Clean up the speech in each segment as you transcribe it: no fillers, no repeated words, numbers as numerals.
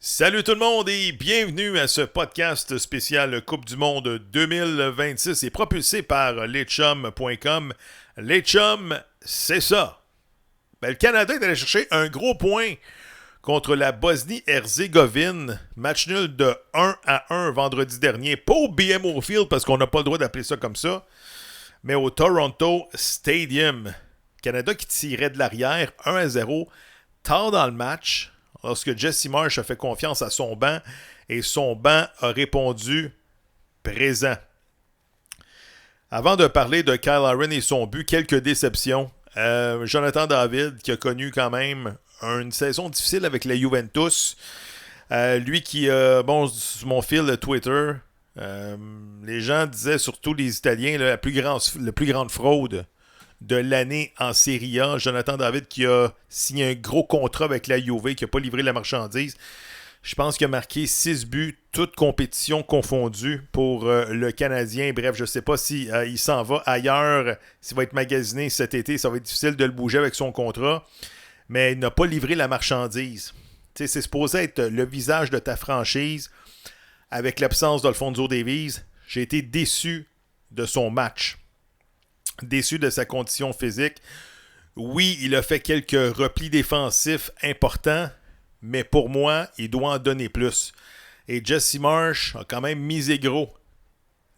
Salut tout le monde et bienvenue à ce podcast spécial Coupe du Monde 2026 et propulsé par leschums.com. Les chums, c'est ça. Le Canada est allé chercher un gros point contre la Bosnie-Herzégovine. Match nul de 1-1 vendredi dernier. Pas au BMO Field parce qu'on n'a pas le droit d'appeler ça comme ça, mais au Toronto Stadium. Canada qui tirait de l'arrière 1-0 tard dans le match. Lorsque Jesse Marsh a fait confiance à son banc et son banc a répondu présent. Avant de parler de Kyle Aaron et son but, quelques déceptions. Jonathan David qui a connu quand même une saison difficile avec la Juventus. Lui qui, sur mon fil de Twitter, les gens disaient, surtout les Italiens, la plus grande fraude de l'année en Serie A. Jonathan David qui a signé un gros contrat avec la Juve, qui n'a pas livré la marchandise. Je pense qu'il a marqué 6 buts, toutes compétitions confondues pour le Canadien. Bref, je ne sais pas si il s'en va ailleurs, s'il va être magasiné cet été. Ça va être difficile de le bouger avec son contrat. Mais il n'a pas livré la marchandise. T'sais, c'est supposé être le visage de ta franchise. Avec l'absence d'Alphonso Davies, j'ai été déçu de son match. Déçu de sa condition physique. Oui, il a fait quelques replis défensifs importants, mais pour moi, il doit en donner plus. Et Jesse Marsh a quand même misé gros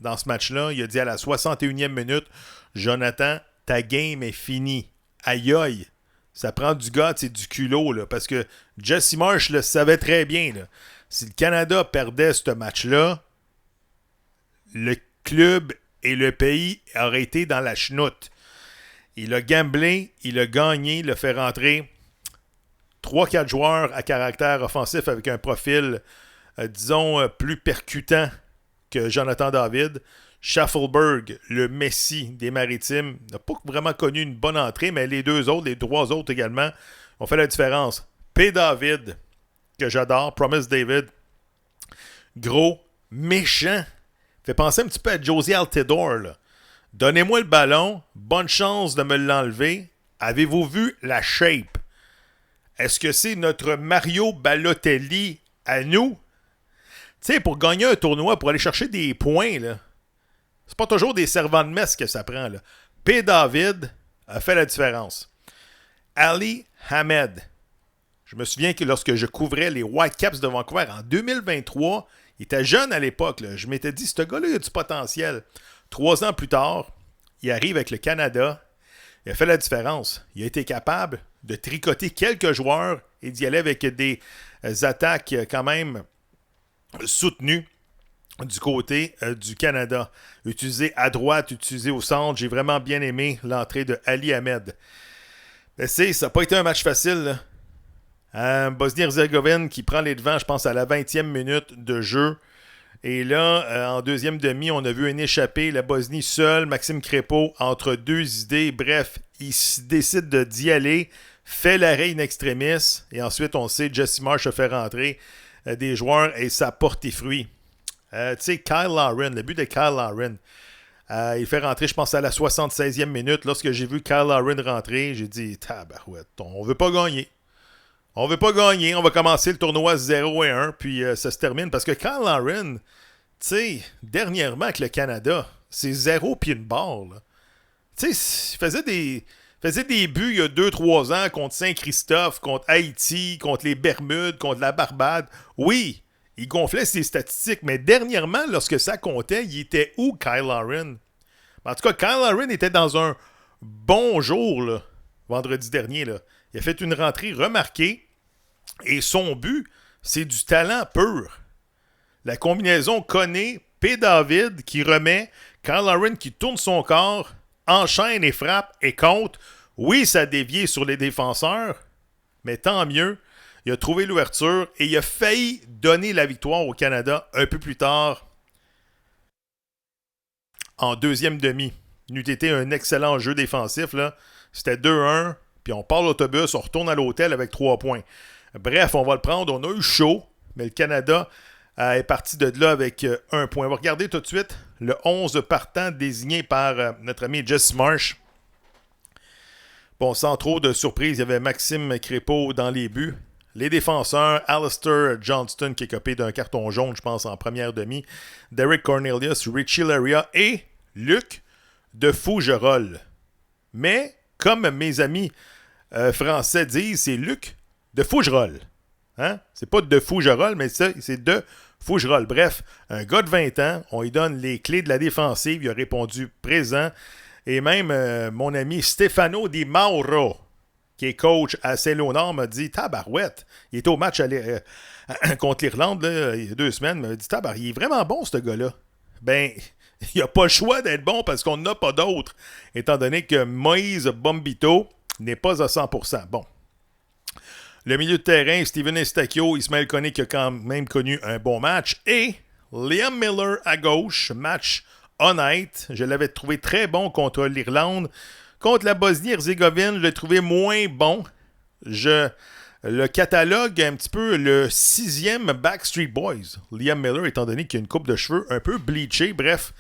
dans ce match-là. Il a dit à la 61e minute, « Jonathan, ta game est finie. Aïe aïe. Ça prend du gars, c'est du culot, là, parce que Jesse Marsh le savait très bien. Là. Si le Canada perdait ce match-là, le club et le pays aurait été dans la chenoute. Il a gamblé, il a gagné, il a fait rentrer 3-4 joueurs à caractère offensif avec un profil, plus percutant que Jonathan David. Schaffelberg, le Messi des Maritimes, n'a pas vraiment connu une bonne entrée, mais les trois autres également, ont fait la différence. P. David, que j'adore, Promise David, gros, méchant, fait penser un petit peu à Josie Altidore. Là. Donnez-moi le ballon, bonne chance de me l'enlever. Avez-vous vu la shape? Est-ce que c'est notre Mario Balotelli à nous? Tu sais, pour gagner un tournoi, pour aller chercher des points, là, c'est pas toujours des servants de messe que ça prend. Là. P. David a fait la différence. Ali Hamed. Je me souviens que lorsque je couvrais les Whitecaps de Vancouver en 2023, il était jeune à l'époque. Là. Je m'étais dit, ce gars-là, il a du potentiel. 3 ans plus tard, il arrive avec le Canada. Il a fait la différence. Il a été capable de tricoter quelques joueurs et d'y aller avec des attaques quand même soutenues du côté du Canada. Utilisé à droite, utilisé au centre. J'ai vraiment bien aimé l'entrée de Ali Hamed. Mais ça n'a pas été un match facile, là. Bosnie-Herzégovine qui prend les devants, je pense, à la 20e minute de jeu. Et là, en deuxième demi, on a vu un échappé. La Bosnie seule, Maxime Crépeau, entre deux idées. Bref, il décide d'y aller, fait l'arrêt in extremis. Et ensuite, on sait, Jesse Marsh a fait rentrer des joueurs et ça porte des fruits. Tu sais, Kyle Aaron, le but de Kyle Aaron. Il fait rentrer, je pense, à la 76e minute. Lorsque j'ai vu Kyle Aaron rentrer, j'ai dit, tabarouette, on veut pas gagner. On veut pas gagner, on va commencer le tournoi 0-1, puis ça se termine. Parce que Kyle Aaron, tu sais, dernièrement avec le Canada, c'est 0 puis une barre. Tu sais, il faisait des buts il y a 2-3 ans contre Saint-Christophe, contre Haïti, contre les Bermudes, contre la Barbade. Oui, il gonflait ses statistiques, mais dernièrement, lorsque ça comptait, il était où Kyle Aaron? En tout cas, Kyle Aaron était dans un bon jour, là, vendredi dernier. Là. Il a fait une rentrée remarquée. Et son but, c'est du talent pur. La combinaison Koné, P. David qui remet, Kyle Aaron qui tourne son corps, enchaîne et frappe et compte. Oui, ça a dévié sur les défenseurs, mais tant mieux. Il a trouvé l'ouverture et il a failli donner la victoire au Canada un peu plus tard en deuxième demi. Il eût été un excellent jeu défensif. Là. C'était 2-1, puis on part l'autobus, on retourne à l'hôtel avec 3 points. Bref, on va le prendre. On a eu chaud, mais le Canada est parti de là avec 1 point. On va regarder tout de suite le 11 partant désigné par notre ami Jesse Marsh. Bon, sans trop de surprise, il y avait Maxime Crépeau dans les buts. les défenseurs, Alistair Johnston qui est copé d'un carton jaune, je pense, en première demi, Derek Cornelius, Richie Laryea et Luc de Fougerolles. Mais, comme mes amis français disent, c'est Luc de Fougerolles. Hein? C'est pas de Fougerolles, mais c'est de Fougerolles. Bref, un gars de 20 ans, on lui donne les clés de la défensive, il a répondu présent. Et même mon ami Stefano Di Mauro, qui est coach à Saint-Léonard, m'a dit « Tabarouette! » Il était au match contre l'Irlande là, il y a 2 semaines, il m'a dit « Tabarouette, il est vraiment bon ce gars-là. » Ben, il n'a pas le choix d'être bon parce qu'on n'a pas d'autre, étant donné que Moïse Bombito n'est pas à 100%. Bon. Le milieu de terrain, Steven Estacchio, Ismaël Koné qui a quand même connu un bon match. Et Liam Miller à gauche, match honnête. Je l'avais trouvé très bon contre l'Irlande. Contre la Bosnie-Herzégovine, je l'ai trouvé moins bon. Le catalogue un petit peu le 6e Backstreet Boys. Liam Miller, étant donné qu'il a une coupe de cheveux un peu bleachée. Bref,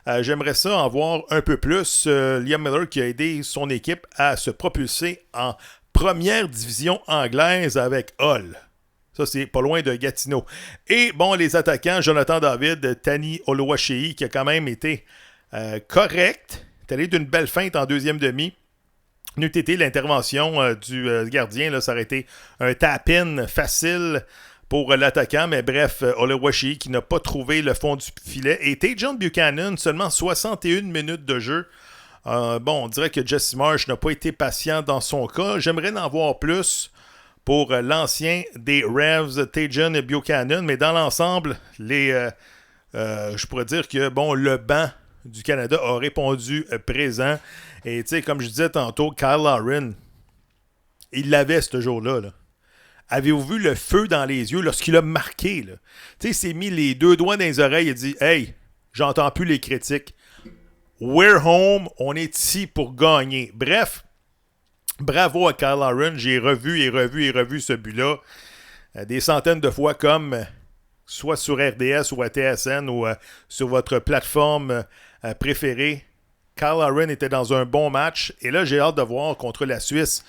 j'aimerais ça en voir un peu plus. Liam Miller qui a aidé son équipe à se propulser en première division anglaise avec Hull. Ça, c'est pas loin de Gatineau. Et bon, les attaquants, Jonathan David, Tani Oluwaseyi, qui a quand même été correct. Il est allé d'une belle feinte en deuxième demi. N'eût été l'intervention du gardien, là, ça aurait été un tap-in facile pour l'attaquant. Mais bref, Oluwaseyi qui n'a pas trouvé le fond du filet. Et Tajon Buchanan, seulement 61 minutes de jeu. Bon, on dirait que Jesse Marsh n'a pas été patient dans son cas. J'aimerais en voir plus pour l'ancien des Revs, Tajon Buchanan, mais dans l'ensemble, je pourrais dire que bon, le banc du Canada a répondu présent. Et tu sais, comme je disais tantôt, Kyle Lauren, il l'avait ce jour-là. Là. Avez-vous vu le feu dans les yeux lorsqu'il a marqué? Tu sais, il s'est mis les 2 doigts dans les oreilles et dit « Hey, j'entends plus les critiques. We're home, on est ici pour gagner. » Bref, bravo à Kyle Lauren. J'ai revu ce but-là des centaines de fois comme soit sur RDS ou à TSN ou sur votre plateforme préférée. Kyle Lauren était dans un bon match. Et là, j'ai hâte de voir contre la Suisse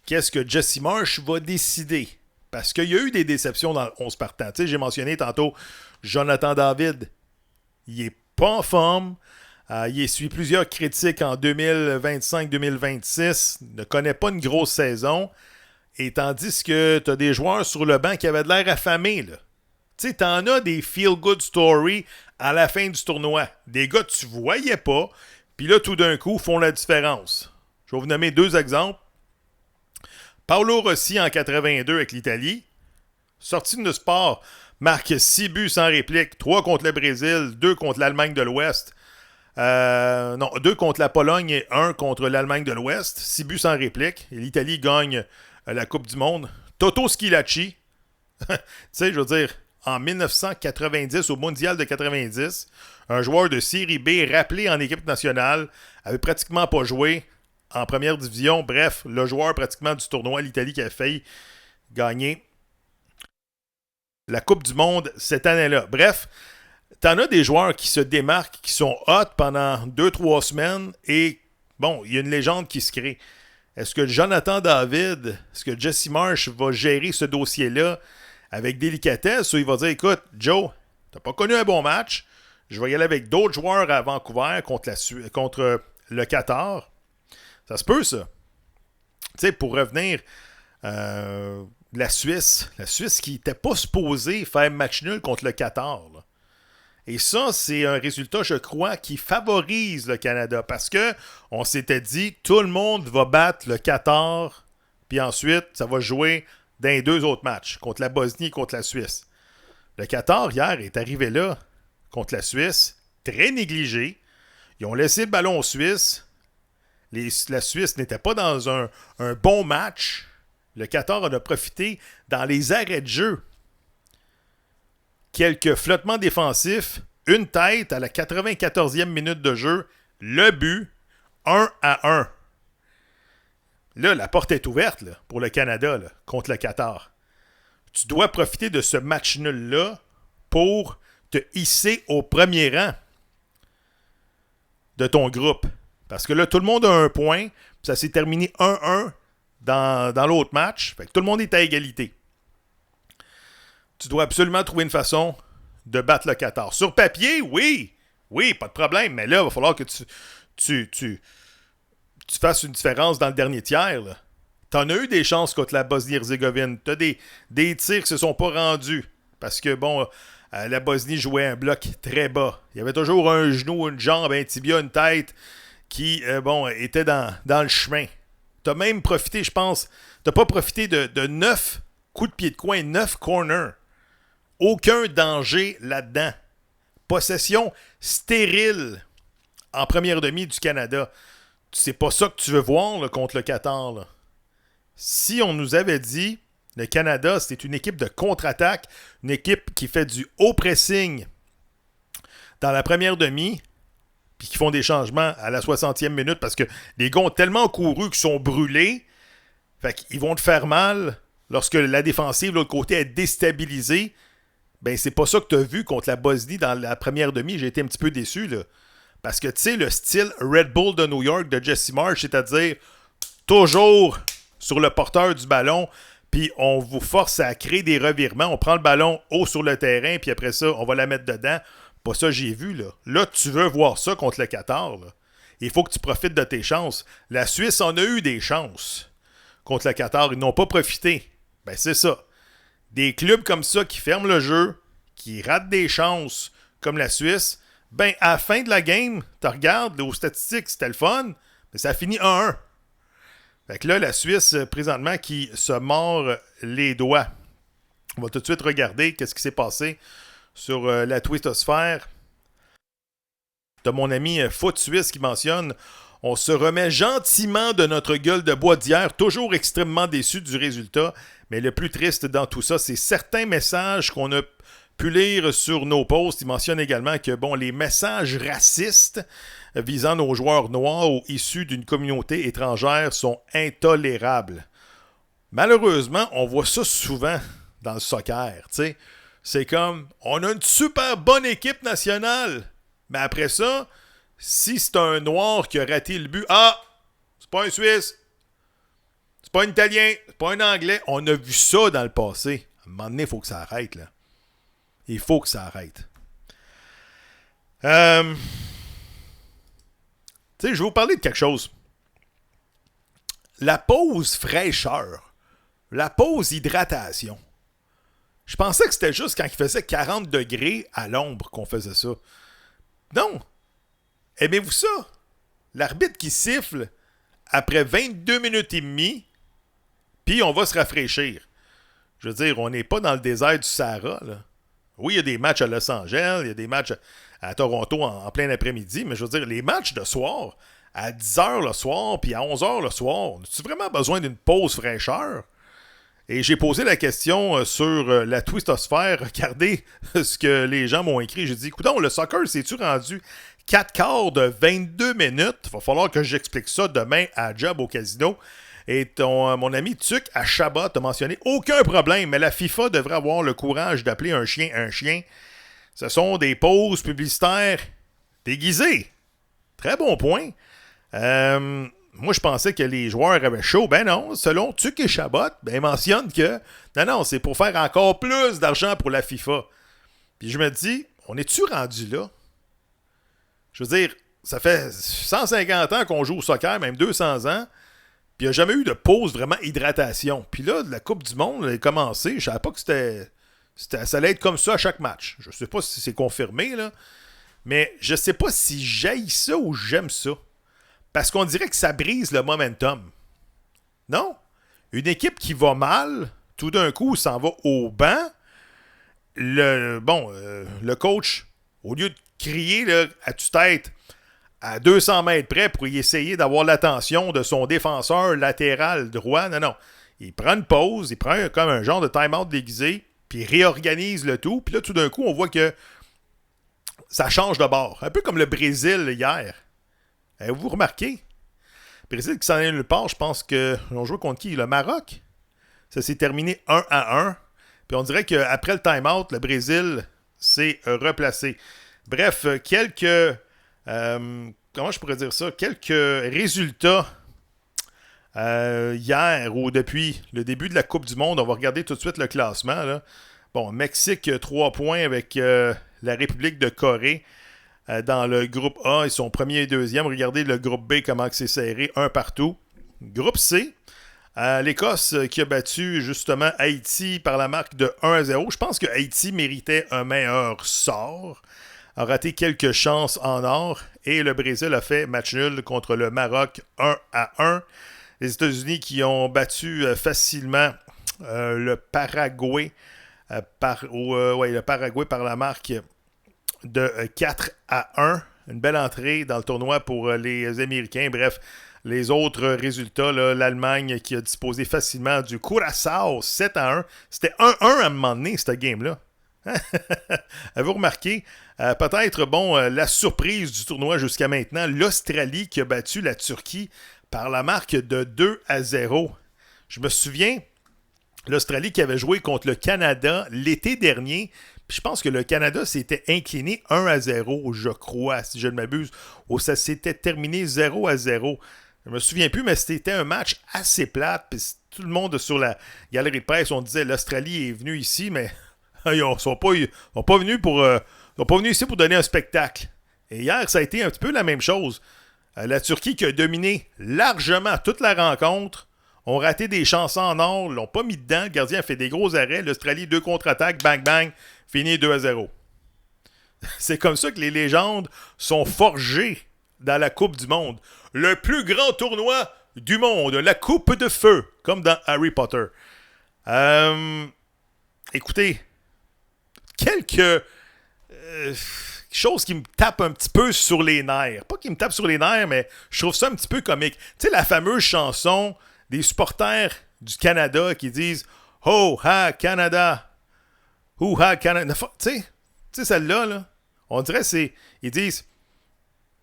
qu'est-ce que Jesse Marsh va décider. Parce qu'il y a eu des déceptions dans le 11 partant. Tu sais, j'ai mentionné tantôt Jonathan David. Il n'est pas en forme. Il essuie plusieurs critiques en 2025-2026. Ne connaît pas une grosse saison. Et tandis que tu as des joueurs sur le banc qui avaient de l'air affamés. Tu sais, tu en as des feel-good stories à la fin du tournoi. Des gars que tu voyais pas. Puis là, tout d'un coup, font la différence. Je vais vous nommer 2 exemples. Paolo Rossi en 82 avec l'Italie. Sorti de sport, marque 6 buts sans réplique. 3 contre le Brésil, 2 contre l'Allemagne de l'Ouest. 2 contre la Pologne et 1 contre l'Allemagne de l'Ouest. 6 buts sans réplique. Et l'Italie gagne la Coupe du Monde. Toto Schilacci. Tu sais, je veux dire, en 1990, au Mondial de 90, un joueur de série B rappelé en équipe nationale, avait pratiquement pas joué en première division. Bref, le joueur pratiquement du tournoi, l'Italie qui a failli gagner la Coupe du Monde cette année-là. Bref, t'en as des joueurs qui se démarquent, qui sont hot pendant 2-3 semaines et bon, il y a une légende qui se crée. Est-ce que Jonathan David, est-ce que Jesse Marsh va gérer ce dossier-là avec délicatesse ou il va dire, écoute, Joe, t'as pas connu un bon match, je vais y aller avec d'autres joueurs à Vancouver contre le Qatar. Ça se peut, ça. Tu sais, pour revenir, la Suisse qui n'était pas supposée faire match nul contre le Qatar. Là. Et ça, c'est un résultat, je crois, qui favorise le Canada parce que on s'était dit tout le monde va battre le Qatar, puis ensuite, ça va jouer dans les 2 autres matchs, contre la Bosnie et contre la Suisse. Le Qatar, hier, est arrivé là, contre la Suisse, très négligé. Ils ont laissé le ballon aux Suisses. La Suisse n'était pas dans un bon match. Le Qatar en a profité dans les arrêts de jeu. Quelques flottements défensifs, une tête à la 94e minute de jeu, le but, 1-1. Là, la porte est ouverte là, pour le Canada là, contre le Qatar. Tu dois profiter de ce match nul-là pour te hisser au premier rang de ton groupe. Parce que là, tout le monde a un point, puis ça s'est terminé 1-1 dans l'autre match. Fait que tout le monde est à égalité. tu dois absolument trouver une façon de battre le Qatar. Sur papier, oui. Oui, pas de problème. Mais là, il va falloir que tu fasses une différence dans le dernier tiers. T'en as eu des chances contre la Bosnie-Herzégovine. T'as des tirs qui se sont pas rendus. Parce que, bon, la Bosnie jouait un bloc très bas. Il y avait toujours un genou, une jambe, un tibia, une tête qui, était dans le chemin. T'as même profité, je pense, t'as pas profité de 9 coups de pied de coin, 9 corners. Aucun danger là-dedans. Possession stérile en première demi du Canada. C'est pas ça que tu veux voir là, contre le Qatar. Là. Si on nous avait dit le Canada, c'est une équipe de contre-attaque, une équipe qui fait du haut pressing dans la première demi, puis qui font des changements à la 60e minute parce que les gars ont tellement couru qu'ils sont brûlés, fait qu'ils vont te faire mal lorsque la défensive de l'autre côté est déstabilisée. Ben, c'est pas ça que tu as vu contre la Bosnie dans la première demi. J'ai été un petit peu déçu, là. Parce que, tu sais, le style Red Bull de New York de Jesse Marsh, c'est-à-dire toujours sur le porteur du ballon, puis on vous force à créer des revirements. On prend le ballon haut sur le terrain, puis après ça, on va la mettre dedans. Pas ça j'ai vu, là. Là, tu veux voir ça contre le Qatar, là. Il faut que tu profites de tes chances. La Suisse en a eu des chances contre le Qatar. Ils n'ont pas profité. Ben, c'est ça. Des clubs comme ça qui ferment le jeu, qui ratent des chances comme la Suisse, ben à la fin de la game, tu regardes aux statistiques, c'était le fun, mais ça finit 1-1. Fait que là, la Suisse, présentement, qui se mord les doigts. On va tout de suite regarder qu'est-ce qui s'est passé sur la twittosphère. T'as mon ami Foot Suisse qui mentionne « On se remet gentiment de notre gueule de bois d'hier, toujours extrêmement déçu du résultat. Mais le plus triste dans tout ça, c'est certains messages qu'on a pu lire sur nos posts. Il mentionne également que les messages racistes visant nos joueurs noirs ou issus d'une communauté étrangère sont intolérables. Malheureusement, on voit ça souvent dans le soccer. T'sais. C'est comme, on a une super bonne équipe nationale. Mais après ça, si c'est un noir qui a raté le but, c'est pas un Suisse. C'est pas un Italien, c'est pas un Anglais. On a vu ça dans le passé. À un moment donné, il faut que ça arrête, là. Il faut que ça arrête. Tu sais, je vais vous parler de quelque chose. La pause fraîcheur. La pause hydratation. Je pensais que c'était juste quand il faisait 40 degrés à l'ombre qu'on faisait ça. Non. Aimez-vous ça? L'arbitre qui siffle après 22 minutes et demie, puis on va se rafraîchir. Je veux dire, on n'est pas dans le désert du Sahara, là. Oui, il y a des matchs à Los Angeles, il y a des matchs à Toronto en plein après-midi, mais je veux dire, les matchs de soir, à 10h le soir, puis à 11h le soir, as-tu vraiment besoin d'une pause fraîcheur? Et j'ai posé la question sur la twistosphère, regardez ce que les gens m'ont écrit. J'ai dit, coudonc, le soccer, c'est-tu rendu 4 quarts de 22 minutes? Il va falloir que j'explique ça demain à Job au casino. Et mon ami Tuc à Chabot a mentionné aucun problème, mais la FIFA devrait avoir le courage d'appeler un chien un chien. Ce sont des pauses publicitaires déguisées. Très bon point. Moi, je pensais que les joueurs avaient chaud. Ben non, selon Tuc et Chabot, ben mentionne que non, c'est pour faire encore plus d'argent pour la FIFA. Puis je me dis, on est-tu rendu là? Je veux dire, ça fait 150 ans qu'on joue au soccer, même 200 ans. Puis il n'y a jamais eu de pause vraiment hydratation. Puis là, la Coupe du Monde elle a commencé. Je ne savais pas que ça allait être comme ça à chaque match. Je ne sais pas si c'est confirmé, là. Mais je ne sais pas si j'haïs ça ou j'aime ça. Parce qu'on dirait que ça brise le momentum. Non? Une équipe qui va mal, tout d'un coup, s'en va au banc. Le coach, au lieu de crier là, à tue-tête à 200 mètres près pour y essayer d'avoir l'attention de son défenseur latéral droit. Non. Il prend une pause, il prend comme un genre de time-out déguisé, puis il réorganise le tout. Puis là, tout d'un coup, on voit que ça change de bord. Un peu comme le Brésil hier. Avez-vous remarqué? Le Brésil qui s'en est nulle part, je pense qu'on jouait contre qui? Le Maroc. Ça s'est terminé 1-1. Puis on dirait qu'après le time-out, le Brésil s'est replacé. Bref, comment je pourrais dire ça? Quelques résultats hier ou depuis le début de la Coupe du Monde. On va regarder tout de suite le classement. Là. Bon, Mexique, 3 points avec la République de Corée dans le groupe A. Ils sont premier et deuxième. Regardez le groupe B, comment c'est serré, un partout. Groupe C, l'Écosse qui a battu justement Haïti par la marque de 1-0. Je pense que Haïti méritait un meilleur sort. A raté quelques chances en or. Et le Brésil a fait match nul contre le Maroc 1-1. Les États-Unis qui ont battu facilement le Paraguay le Paraguay par la marque de 4-1. Une belle entrée dans le tournoi pour les Américains. Bref, les autres résultats, là, l'Allemagne qui a disposé facilement du Curaçao 7-1. C'était 1-1 à un moment donné, cette game-là. Avez-vous remarqué? Peut-être, la surprise du tournoi jusqu'à maintenant, l'Australie qui a battu la Turquie par la marque de 2-0. Je me souviens, l'Australie qui avait joué contre le Canada l'été dernier. Puis je pense que le Canada s'était incliné 1-0, je crois, si je ne m'abuse. Ou ça s'était terminé 0-0. Je me souviens plus, mais c'était un match assez plate. Puis tout le monde sur la galerie de presse, on disait l'Australie est venue ici, mais ils ne sont pas venus ici pour donner un spectacle. Et hier, ça a été un petit peu la même chose. La Turquie qui a dominé largement toute la rencontre. Ont raté des chances en or, l'ont pas mis dedans. Le gardien a fait des gros arrêts. L'Australie, 2 contre-attaques, bang bang, fini 2-0. C'est comme ça que les légendes sont forgées dans la Coupe du Monde. Le plus grand tournoi du monde, la Coupe de Feu, comme dans Harry Potter. Écoutez, quelques choses qui me tapent un petit peu sur les nerfs. Pas qui me tapent sur les nerfs, mais je trouve ça un petit peu comique. Tu sais, la fameuse chanson des supporters du Canada qui disent « Ho ha Canada! Ho ha Canada! » Tu sais celle-là, là, on dirait ils disent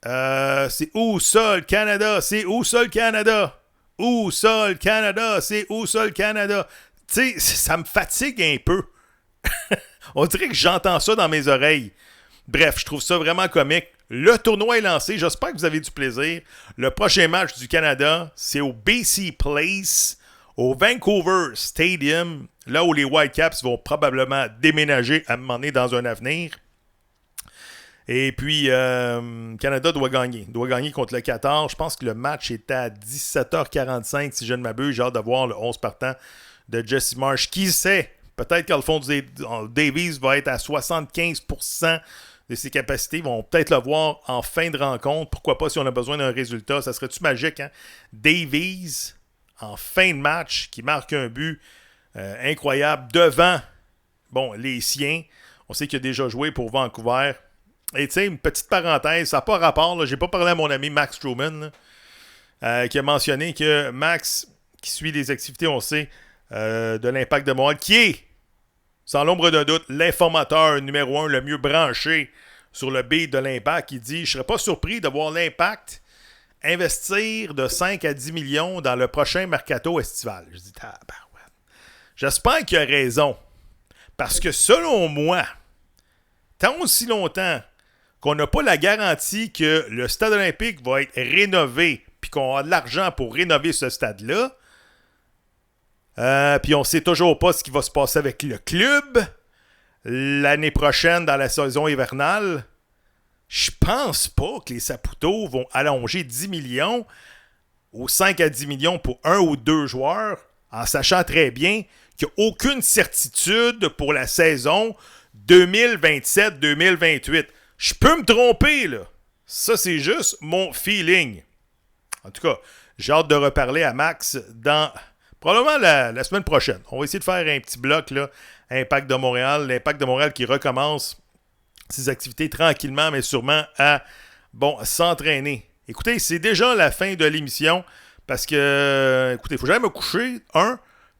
c'est où ça le Canada? C'est où ça le Canada? Où ça le Canada? C'est où ça le Canada? Tu sais, ça me fatigue un peu. On dirait que j'entends ça dans mes oreilles. Bref, je trouve ça vraiment comique. Le tournoi est lancé. J'espère que vous avez du plaisir. Le prochain match du Canada, c'est au BC Place, au Vancouver Stadium, là où les Whitecaps vont probablement déménager à un moment donné dans un avenir. Et puis, Canada doit gagner. Il doit gagner contre le Qatar. Je pense que le match est à 17h45, si je ne m'abuse. J'ai hâte de voir le 11 partant de Jesse Marsh. Qui sait? Peut-être qu'Alphonse Davies va être à 75% de ses capacités. Ils vont peut-être le voir en fin de rencontre. Pourquoi pas si on a besoin d'un résultat? Ça serait-tu magique, hein? Davies, en fin de match, qui marque un but incroyable devant les siens. On sait qu'il a déjà joué pour Vancouver. Et tu sais, une petite parenthèse, ça n'a pas rapport. Là, j'ai pas parlé à mon ami Max Truman, qui a mentionné que Max, qui suit les activités, on sait, de l'Impact de Montréal, qui est, sans l'ombre d'un doute, l'informateur numéro 1 le mieux branché sur le beat de l'Impact, qui dit « Je ne serais pas surpris de voir l'Impact investir de 5 à 10 millions dans le prochain mercato estival. » Je dis « Tabarouette. » J'espère qu'il a raison. Parce que selon moi, tant aussi longtemps qu'on n'a pas la garantie que le stade olympique va être rénové puis qu'on a de l'argent pour rénover ce stade-là, puis on ne sait toujours pas ce qui va se passer avec le club l'année prochaine dans la saison hivernale. Je pense pas que les Saputo vont allonger 10 millions ou 5 à 10 millions pour un ou deux joueurs, en sachant très bien qu'il n'y a aucune certitude pour la saison 2027-2028. Je peux me tromper, là. Ça, c'est juste mon feeling. En tout cas, j'ai hâte de reparler à Max dans probablement la semaine prochaine. On va essayer de faire un petit bloc, là, Impact de Montréal. L'Impact de Montréal qui recommence ses activités tranquillement, mais sûrement à, s'entraîner. Écoutez, c'est déjà la fin de l'émission parce que, écoutez, il faut jamais me coucher,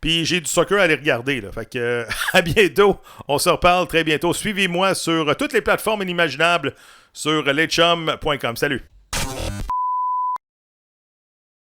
puis j'ai du soccer à aller regarder. Là. Fait que, à bientôt. On se reparle très bientôt. Suivez-moi sur toutes les plateformes inimaginables sur letchum.com. Salut!